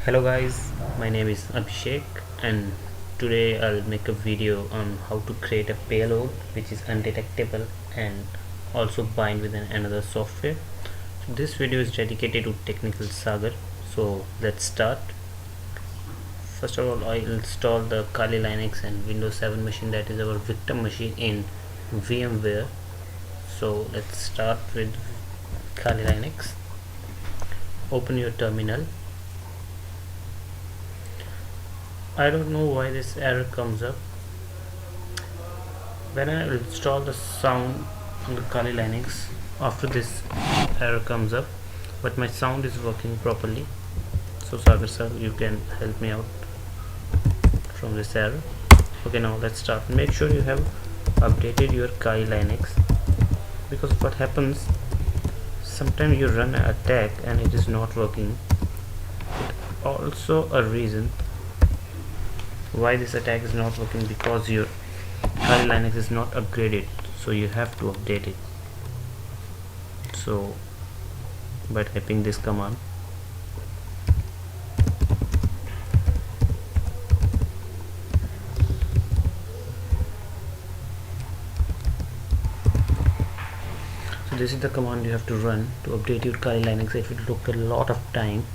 Hello guys, my name is Abhishek and today I'll make a video on how to create a payload which is undetectable and also bind with another software. So this video is dedicated to technical Sagar. So let's start. First of all, I'll install the Kali Linux and Windows 7 machine, that is our victim machine in VMware. So let's start with Kali Linux. Open your terminal. I don't know why this error comes up. When I install the sound on the Kali Linux, after this error comes up, but my sound is working properly. So Sagar sir, you can help me out from this error. Okay, now let's start. Make sure you have updated your Kali Linux, because what happens, sometimes you run an attack and it is not working. It also a reason why this attack is not working, because your Kali Linux is not upgraded, so you have to update it. So by typing this command, so this is the command you have to run to update your Kali Linux. It will take a lot of time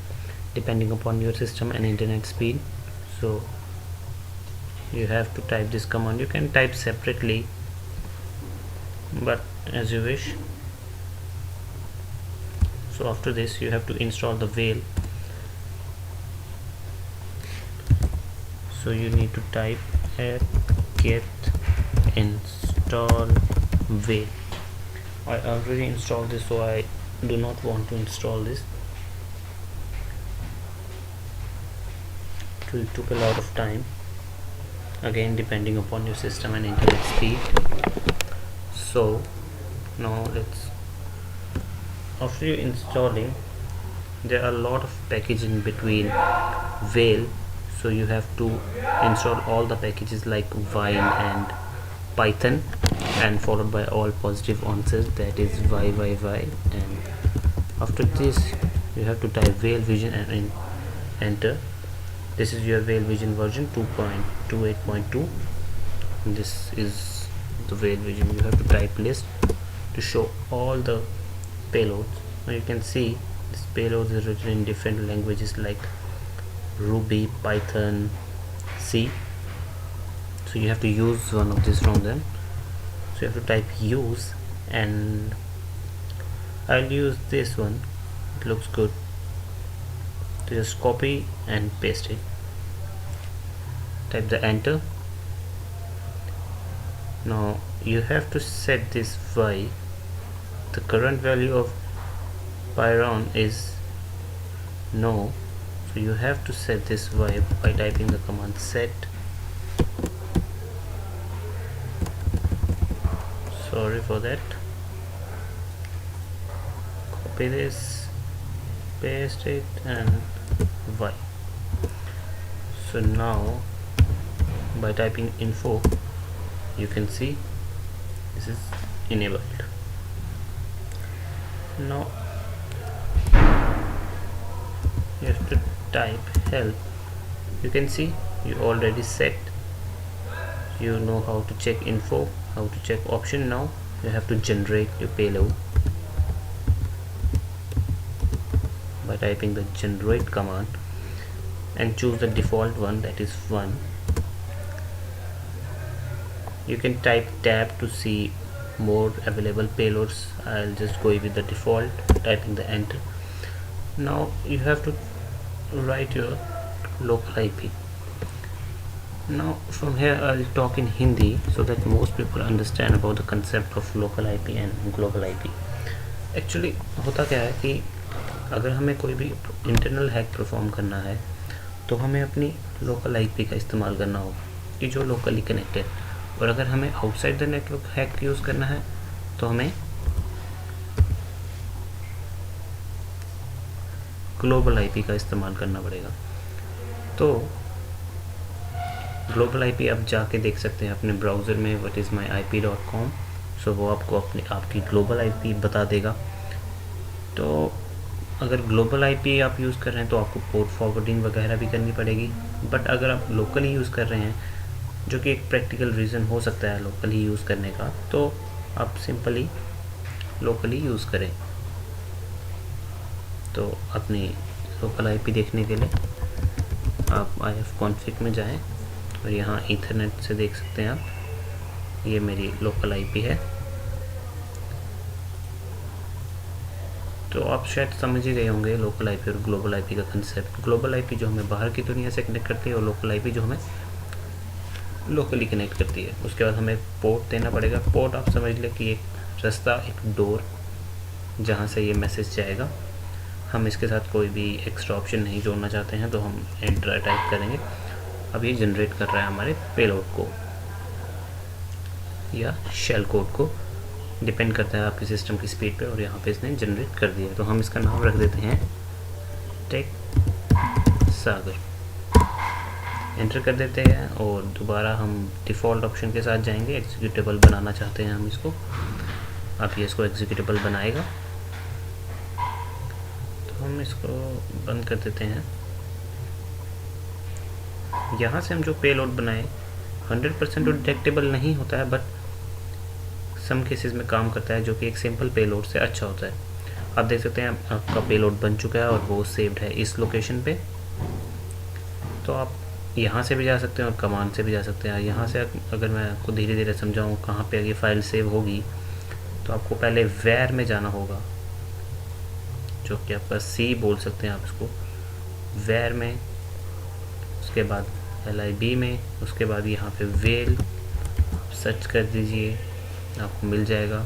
depending upon your system and internet speed, so you have to type this command. You can type separately, but as you wish. So after this you have to install the Whale. So you need to type get install Whale. I already installed this, so I do not want to install this. It will take a lot of time, again depending upon your system and internet speed. So now after you installing, there are a lot of packages in between Whale, so you have to install all the packages like Wine and Python, and followed by all positive answers, that is y, and after this you have to type Whale Vision and enter. This is your Whale Vision version 2.28.2. This is the Whale Vision. You have to type list to show all the payloads. Now you can see this payload is written in different languages like Ruby, Python, C. So you have to use one of these from them. So you have to type use, and I'll use this one. It looks good. Just copy and paste it. Type the enter. Now you have to set this y. The current value of Pyron is no, so you have to set this y by typing the command set. Sorry for that. Copy this, paste it, and y. So now by typing info, you can see this is enabled. Now you have to type help. You can see you already set. You know how to check info, how to check option. Now you have to generate your payload by typing the generate command and choose the default one, that is 1. You can type tab to see more available payloads. I'll just go with the default, typing the enter. Now you have to write your local IP. Now from here I'll talk in Hindi so that most people understand about the concept of local IP and global IP. Actually होता क्या है कि अगर हमें कोई भी internal hack perform करना है तो हमें अपनी लोकल आईपी का इस्तेमाल करना होगा, कि जो लोकली कनेक्टेड, और अगर हमें outside the network hack use करना है तो हमें ग्लोबल आईपी का इस्तेमाल करना पड़ेगा। तो ग्लोबल आईपी आप जाके देख सकते हैं अपने ब्राउज़र में whatismyip.com। सो वो आपको आपकी ग्लोबल आईपी बता देगा। तो अगर ग्लोबल आईपी आप यूज़ कर रहे हैं तो आपको पोर्ट फॉरवर्डिंग वगैरह भी करनी पड़ेगी, बट अगर आप लोकली यूज़ कर रहे हैं, जो कि एक प्रैक्टिकल रीज़न हो सकता है लोकली यूज़ करने का, तो आप सिंपली लोकली यूज़ करें। तो अपनी लोकल आईपी देखने के लिए आप ifconfig में जाएं और यहाँ ईथरनेट से देख सकते हैं आप, ये मेरी लोकल आईपी है। तो आप शायद समझ ही गए होंगे लोकल आईपी और ग्लोबल आईपी का कंसेप्ट। ग्लोबल आईपी जो हमें बाहर की दुनिया से कनेक्ट करती है और लोकल आईपी जो हमें लोकली कनेक्ट करती है। उसके बाद हमें पोर्ट देना पड़ेगा। पोर्ट आप समझ लें कि एक रास्ता, एक डोर जहाँ से ये मैसेज जाएगा। हम इसके साथ कोई भी एक्स्ट्रा ऑप्शन नहीं जोड़ना चाहते हैं, तो हम एंटर टाइप करेंगे। अब ये जनरेट कर रहा है हमारे पेलोड को या शेल कोड को, डिपेंड करता है आपके सिस्टम की स्पीड पे, और यहाँ पे इसने जनरेट कर दिया। तो हम इसका नाम रख देते हैं टेक सागर, एंटर कर देते हैं और दोबारा हम डिफ़ॉल्ट ऑप्शन के साथ जाएंगे। एग्जीक्यूटेबल बनाना चाहते हैं हम इसको, अब ये इसको एग्जीक्यूटेबल बनाएगा, तो हम इसको बंद कर देते हैं। यहाँ से हम जो पेलोड बनाए 100% तो डिटेक्टेबल नहीं होता है, बट सम केसेस में काम करता है, जो कि एक सिंपल पेलोड से अच्छा होता है। आप देख सकते हैं आपका पेलोड बन चुका है और वो सेव्ड है इस लोकेशन पे। तो आप यहाँ से भी जा सकते हैं और कमांड से भी जा सकते हैं। यहाँ से अगर मैं आपको धीरे धीरे समझाऊँ कहाँ पे ये फाइल सेव होगी, तो आपको पहले वेयर में जाना होगा, जो कि आपका सी बोल सकते हैं आप इसको, वेयर में, उसके बाद LIB में, उसके बाद यहाँ पे वेल सर्च कर दीजिए, आपको मिल जाएगा।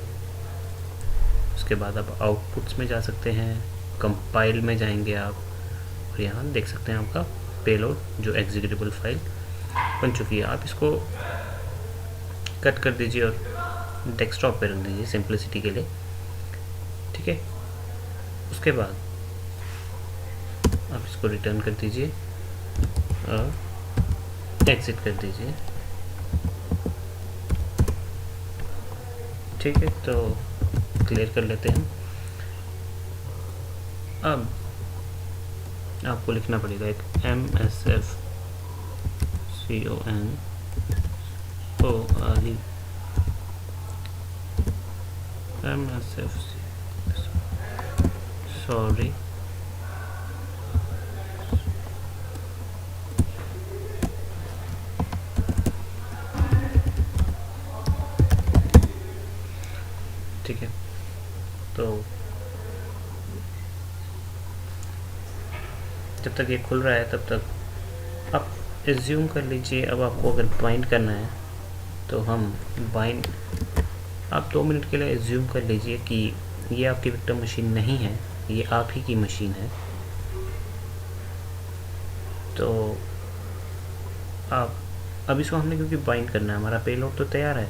उसके बाद आप आउटपुट्स में जा सकते हैं, कंपाइल में जाएंगे आप, और यहाँ देख सकते हैं आपका पेलोड जो एग्जीक्यूटेबल फाइल बन चुकी है। आप इसको कट कर दीजिए और डेस्कटॉप पे रख दीजिए सिंपलिसिटी के लिए, ठीक है। उसके बाद आप इसको रिटर्न कर दीजिए और एग्जिट कर दीजिए, ठीक है। तो क्लियर कर लेते हैं। अब आपको लिखना पड़ेगा एक MSF CONORE MSF सॉरी ठीक है। तो जब तक ये खुल रहा है तब तक आप एज्यूम कर लीजिए। अब आपको अगर बाइंड करना है तो हम बाइंड, आप 2 मिनट के लिए एज्यूम कर लीजिए कि ये आपकी विक्टिम मशीन नहीं है, ये आप ही की मशीन है। तो आप अब इसको हमने क्योंकि बाइंड करना है, हमारा पेलोड तो तैयार है,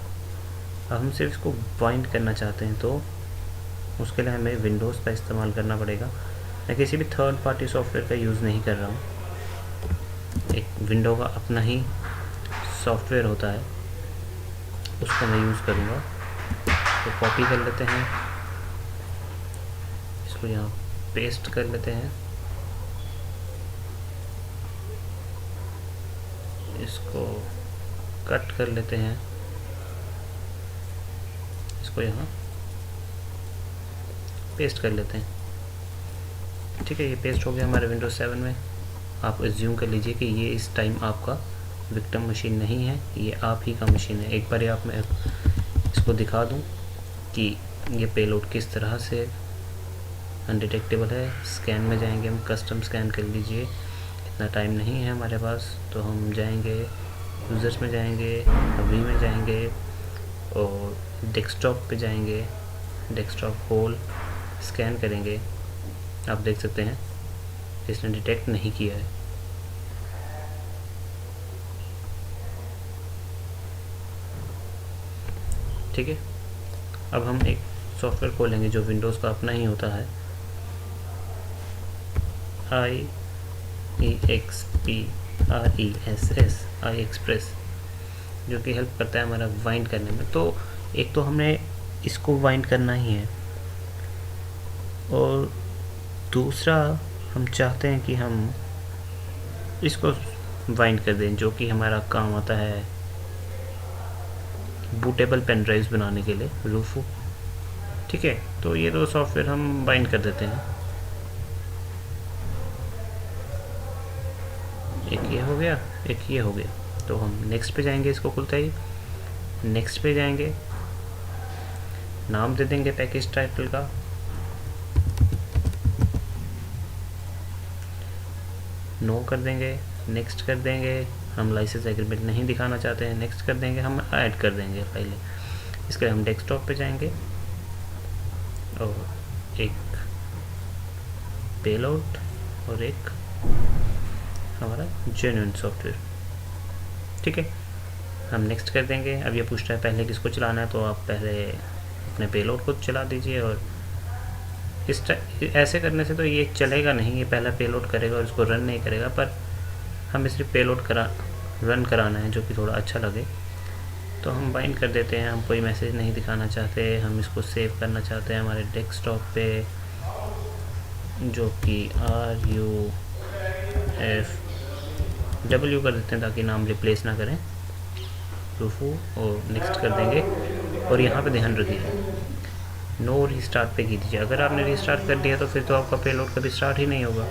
अब हम सिर्फ इसको बाइंड करना चाहते हैं, तो उसके लिए हमें विंडोज़ का इस्तेमाल करना पड़ेगा। मैं किसी भी थर्ड पार्टी सॉफ्टवेयर का यूज़ नहीं कर रहा हूँ, एक विंडो का अपना ही सॉफ्टवेयर होता है, उसको मैं यूज़ करूँगा। तो कॉपी कर लेते हैं, इसको यहाँ पेस्ट कर लेते हैं, इसको कट कर लेते हैं, इसको यहाँ पेस्ट कर लेते हैं, ठीक है। ये पेस्ट हो गया हमारे विंडोज़ 7 में। आप एज्यूम कर लीजिए कि ये इस टाइम आपका विक्टिम मशीन नहीं है, ये आप ही का मशीन है। एक बार आप मैं इसको दिखा दूं कि ये पेलोड किस तरह से अनडिटेक्टेबल है। स्कैन में जाएंगे हम, कस्टम स्कैन कर लीजिए, इतना टाइम नहीं है हमारे पास, तो हम जाएंगे यूज़र्स में, जाएंगे अभी में जाएंगे और डेस्कटॉप पे जाएंगे, डेस्कटॉप होल स्कैन करेंगे। आप देख सकते हैं इसने डिटेक्ट नहीं किया है। ठीक है, अब हम एक सॉफ्टवेयर खोलेंगे जो विंडोज़ का अपना ही होता है, iExpress, जो कि हेल्प करता है हमारा वाइंड करने में। तो एक तो हमने इसको वाइंड करना ही है, और दूसरा हम चाहते हैं कि हम इसको वाइंड कर दें, जो कि हमारा काम आता है बूटेबल पेन ड्राइव्स बनाने के लिए, रूफू। ठीक है, तो ये दो सॉफ्टवेयर हम बाइंड कर देते हैं। एक ये हो गया, एक ये हो गया। तो हम नेक्स्ट पे जाएंगे, इसको खुलता ही नेक्स्ट पे जाएंगे, नाम दे देंगे पैकेज टाइटल का, नो कर देंगे, नेक्स्ट कर देंगे। हम लाइसेंस एग्रीमेंट नहीं दिखाना चाहते हैं, नेक्स्ट कर देंगे। हम ऐड कर देंगे फाइलें। इसके लिए हम डेस्कटॉप पे जाएंगे और एक पेलोड और एक हमारा जेन्युइन सॉफ्टवेयर। ठीक है, हम नेक्स्ट कर देंगे। अब ये पूछता है पहले किसको चलाना है, तो आप पहले अपने पेलोड को चला दीजिए। और ऐसे करने से तो ये चलेगा नहीं, ये पहला पेलोड करेगा और इसको रन नहीं करेगा। पर हम सिर्फ पेलोड रन कराना है, जो कि थोड़ा अच्छा लगे। तो हम बाइंड कर देते हैं। हम कोई मैसेज नहीं दिखाना चाहते, हम इसको सेव करना चाहते हैं हमारे डेस्कटॉप पे, जो कि RUFW कर देते हैं ताकि नाम रिप्लेस ना करें, रूफू, और नेक्स्ट कर देंगे। और यहाँ पे ध्यान रखिए, नो रीस्टार्ट पे कीजिए। अगर आपने रीस्टार्ट कर दिया तो फिर तो आपका पेलोड कभी स्टार्ट ही नहीं होगा,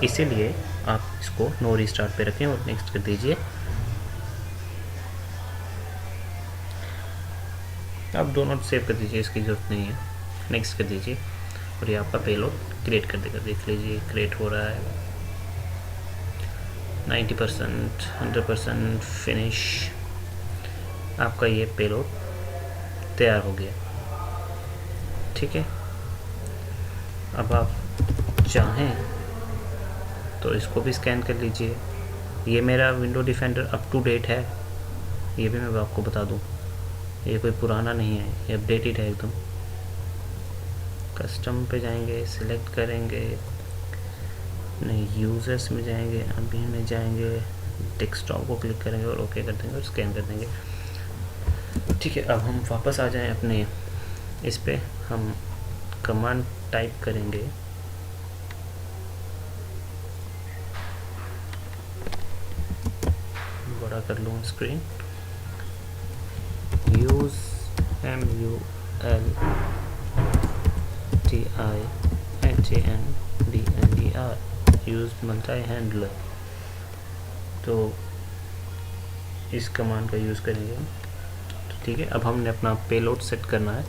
इसीलिए आप इसको नो रीस्टार्ट पे रखें और नेक्स्ट कर दीजिए। आप दोनों सेव कर दीजिए, इसकी ज़रूरत नहीं है, नेक्स्ट कर दीजिए और ये आपका पेलोड क्रिएट कर देगा। देख लीजिए क्रिएट हो रहा है, 90%, 100% फिनिश। आपका ये पेलोड तैयार हो गया। ठीक है, अब आप चाहें तो इसको भी स्कैन कर लीजिए। ये मेरा window defender up to date है, ये भी मैं आपको बता दूं, ये कोई पुराना नहीं है, ये अपडेटेड है एकदम। कस्टम पे जाएंगे, सिलेक्ट करेंगे, नहीं यूजर्स में जाएंगे, अभी में जाएंगे, डेस्कटॉप को क्लिक करेंगे और ओके कर देंगे और स्कैन कर देंगे। ठीक है, अब हम वापस आ जाएं अपने इस पे। हम कमांड टाइप करेंगे, बड़ा कर लूँ screen, use MULTIHANDLER, use multi handler. तो इस कमांड का यूज़ करेंगे। तो ठीक है, अब हमने अपना पेलोड सेट करना है।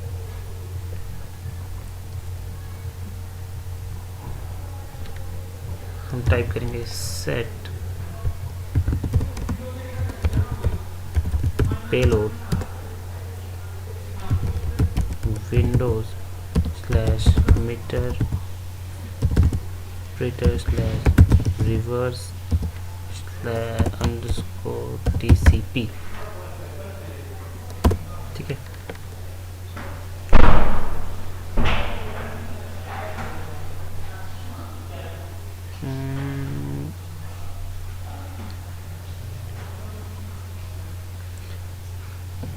हम टाइप करेंगे सेट पेलोड windows/meter/reverse/_TCP। ठीक है,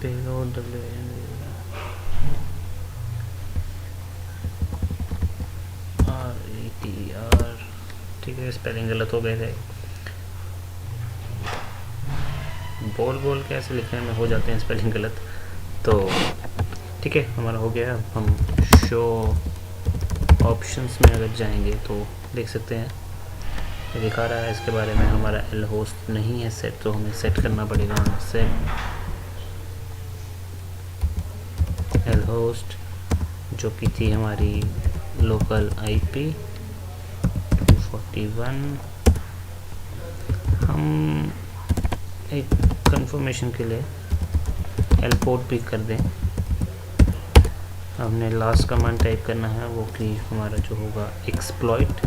पेलोड RETR। ठीक है, स्पेलिंग गलत हो गए थे, बोल के ऐसे लिखने में हो जाते हैं स्पेलिंग गलत। तो ठीक है, हमारा हो गया। हम शो ऑप्शंस में अगर जाएंगे तो देख सकते हैं ये दिखा रहा है इसके बारे में। हमारा एल होस्ट नहीं है सेट, तो हमें सेट करना पड़ेगा। सेट एल होस्ट, जो कि थी हमारी लोकल IP 241। हम एक कंफर्मेशन के लिए एल पोर्ट भी कर दें। हमने लास्ट कमांड टाइप करना है, वो कि हमारा जो होगा एक्सप्लॉइट।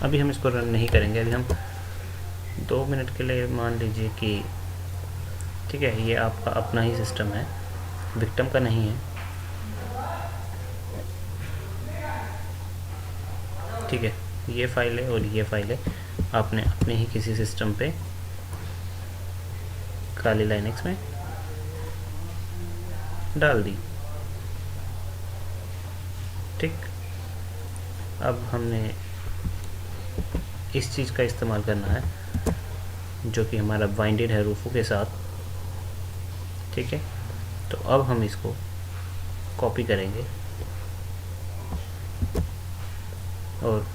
अभी हम इसको रन नहीं करेंगे, अभी हम 2 मिनट के लिए मान लीजिए कि ठीक है, ये आपका अपना ही सिस्टम है, विक्टिम का नहीं है। ठीक है, ये फाइल है और ये फाइल है, आपने अपने ही किसी सिस्टम पे काली लाइनक्स में डाल दी। ठीक, अब हमने इस चीज़ का इस्तेमाल करना है जो कि हमारा बाइंडेड है रूफू के साथ, ठीक है। तो अब हम इसको कॉपी करेंगे और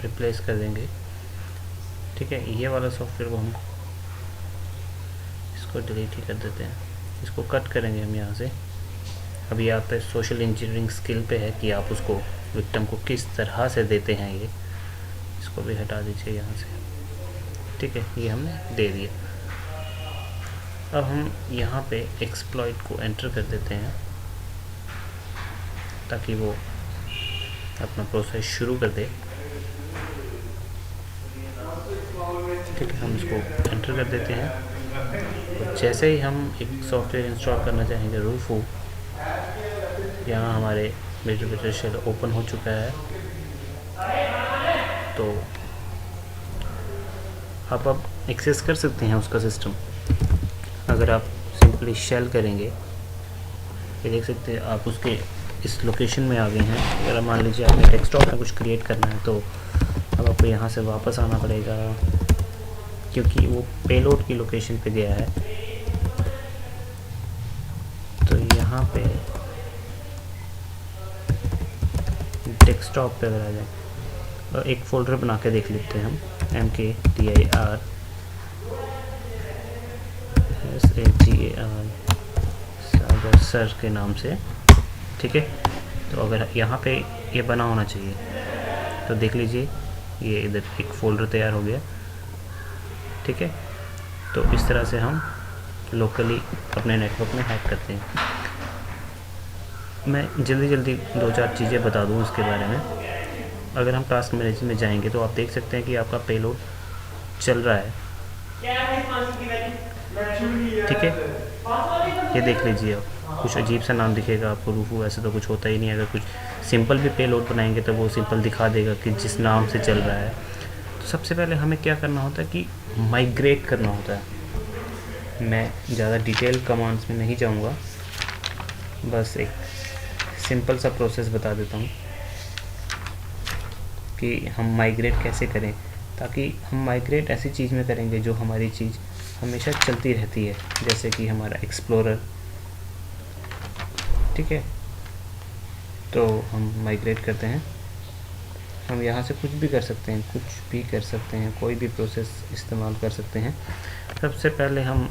रिप्लेस कर देंगे, ठीक है। ये वाला सॉफ्टवेयर को हम इसको डिलीट ही कर देते हैं, इसको कट करेंगे हम यहाँ से। अभी आप पे सोशल इंजीनियरिंग स्किल पे है कि आप उसको विक्टिम को किस तरह से देते हैं। ये इसको भी हटा दीजिए यहाँ से, ठीक है। ये हमने दे दिया। अब हम यहाँ पे एक्सप्लॉइट को एंटर कर देते हैं ताकि वो अपना प्रोसेस शुरू कर दे, ठीक है। हम इसको एंटर कर देते हैं। जैसे ही हम एक सॉफ्टवेयर इंस्टॉल करना चाहेंगे रूफू, यहाँ हमारे मीटर शेल ओपन हो चुका है। तो आप अब एक्सेस कर सकते हैं उसका सिस्टम। अगर आप सिंपली शेल करेंगे, ये देख सकते हैं आप उसके इस लोकेशन में आ गए हैं। अगर मान लीजिए आपने डेस्कटॉप में कुछ क्रिएट करना है तो अब आपको यहाँ से वापस आना पड़ेगा क्योंकि वो पेलोड की लोकेशन पे गया है। तो यहाँ पे डेस्कटॉप पे अगर आ जाए और एक फ़ोल्डर बना के देख लेते हैं हम, MKDIR SAGAR सर के नाम से, ठीक है। तो अगर यहाँ पे ये बना होना चाहिए तो देख लीजिए ये इधर एक फ़ोल्डर तैयार हो गया, ठीक है। तो इस तरह से हम लोकली अपने नेटवर्क में हैक करते हैं। मैं जल्दी 2-4 चीज़ें बता दूँ इसके बारे में। अगर हम टास्क मैनेजर में जाएंगे तो आप देख सकते हैं कि आपका पेलोड चल रहा है, ठीक है। ये देख लीजिए आप, कुछ अजीब सा नाम दिखेगा आपको रूफू, ऐसे तो कुछ होता ही नहीं। अगर कुछ सिंपल भी पेलोड बनाएंगे तो वो सिंपल दिखा देगा कि जिस नाम से चल रहा है। तो सबसे पहले हमें क्या करना होता है कि माइग्रेट करना होता है। मैं ज़्यादा डिटेल कमांड्स में नहीं जाऊँगा, बस एक सिंपल सा प्रोसेस बता देता हूँ कि हम माइग्रेट कैसे करें, ताकि हम माइग्रेट ऐसी चीज़ में करेंगे जो हमारी चीज़ हमेशा चलती रहती है, जैसे कि हमारा एक्सप्लोरर, ठीक है। तो हम माइग्रेट करते हैं। हम यहाँ से कुछ भी कर सकते हैं, कोई भी प्रोसेस इस्तेमाल कर सकते हैं। सबसे पहले हम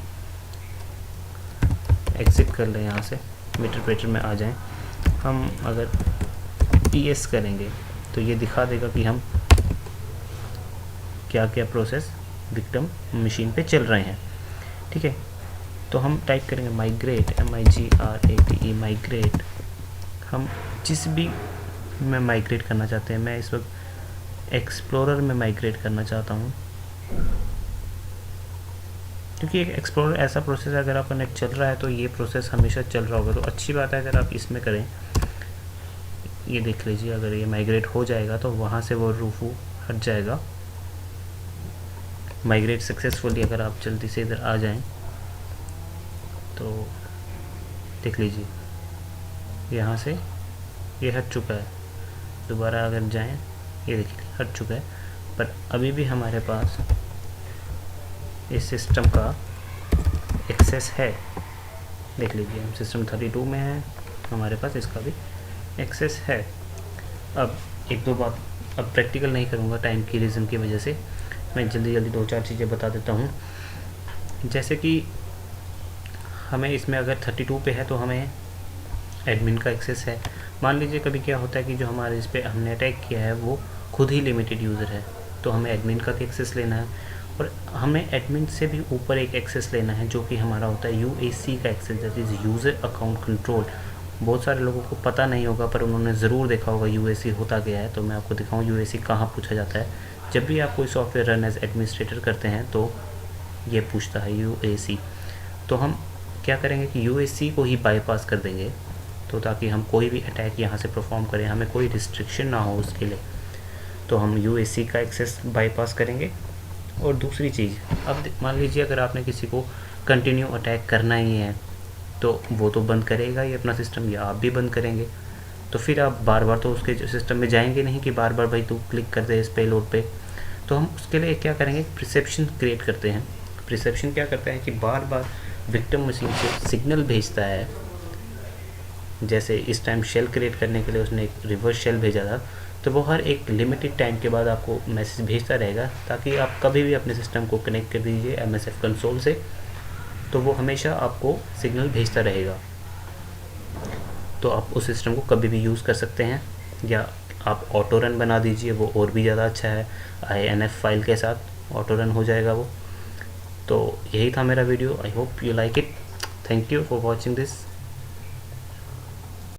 एग्ज़िट कर लें यहाँ से, मीटर में आ जाएं। हम अगर ES करेंगे तो ये दिखा देगा कि हम क्या क्या प्रोसेस विक्टिम मशीन पे चल रहे हैं, ठीक है। तो हम टाइप करेंगे माइग्रेट, MIGRATE माइग्रेट। हम जिस भी में माइग्रेट करना चाहते हैं, मैं इस वक्त एक्सप्लोरर में माइग्रेट करना चाहता हूँ क्योंकि एक एक्सप्लोरर ऐसा प्रोसेस है, अगर आपका नेट चल रहा है तो ये प्रोसेस हमेशा चल रहा होगा। तो अच्छी बात है अगर आप इसमें करें। ये देख लीजिए, अगर ये माइग्रेट हो जाएगा तो वहाँ से वो रूफू हट जाएगा। माइग्रेट सक्सेसफुली, अगर आप जल्दी से इधर आ जाएं तो देख लीजिए यहाँ से ये हट चुका है। दोबारा अगर जाएं, ये देखिए हट चुका है, पर अभी भी हमारे पास इस सिस्टम का एक्सेस है। देख लीजिए हम सिस्टम 32 में है, हमारे पास इसका भी एक्सेस है। अब एक दो बात अब प्रैक्टिकल नहीं करूँगा टाइम की रीज़न की वजह से, मैं जल्दी 2-4 चीज़ें बता देता हूँ। जैसे कि हमें इसमें अगर 32 पे है तो हमें एडमिन का एक्सेस है। मान लीजिए कभी क्या होता है कि जो हमारे इस पे हमने अटैक किया है वो खुद ही लिमिटेड यूज़र है, तो हमें एडमिन का एक्सेस लेना है। और हमें एडमिन से भी ऊपर एक एक्सेस लेना है जो कि हमारा होता है UAC का access, that is user account control. बहुत सारे लोगों को पता नहीं होगा पर उन्होंने ज़रूर देखा होगा UAC होता गया है। तो मैं आपको दिखाऊँ UAC कहाँ पूछा जाता है। जब भी आप कोई सॉफ्टवेयर रन एज एडमिनिस्ट्रेटर करते हैं तो ये पूछता है UAC। तो हम क्या करेंगे कि UAC को ही बाईपास कर देंगे, तो ताकि हम कोई भी अटैक यहाँ से परफॉर्म करें, हमें कोई रिस्ट्रिक्शन ना हो उसके लिए। तो हम UAC का एक्सेस बाईपास करेंगे। और दूसरी चीज़, अब मान लीजिए अगर आपने किसी को कंटिन्यू अटैक करना ही है तो वो तो बंद करेगा ही अपना सिस्टम, या आप भी बंद करेंगे। तो फिर आप बार बार तो उसके सिस्टम में जाएंगे नहीं कि बार बार भाई तू क्लिक कर दे इस पेलोड पे। तो हम उसके लिए क्या करेंगे, प्रिसेप्शन क्रिएट करते हैं। प्रिसेप्शन क्या करता है कि बार बार विक्टिम मशीन से सिग्नल भेजता है। जैसे इस टाइम शेल क्रिएट करने के लिए उसने एक रिवर्स शेल भेजा था, तो वो हर एक लिमिटेड टाइम के बाद आपको मैसेज भेजता रहेगा, ताकि आप कभी भी अपने सिस्टम को कनेक्ट कर दीजिए MSF कंसोल से, तो वो हमेशा आपको सिग्नल भेजता रहेगा। तो आप उस सिस्टम को कभी भी यूज़ कर सकते हैं, या आप ऑटो रन बना दीजिए, वो और भी ज़्यादा अच्छा है। INF फाइल के साथ ऑटो रन हो जाएगा वो। तो यही था मेरा video. I hope you like it. Thank you for watching this.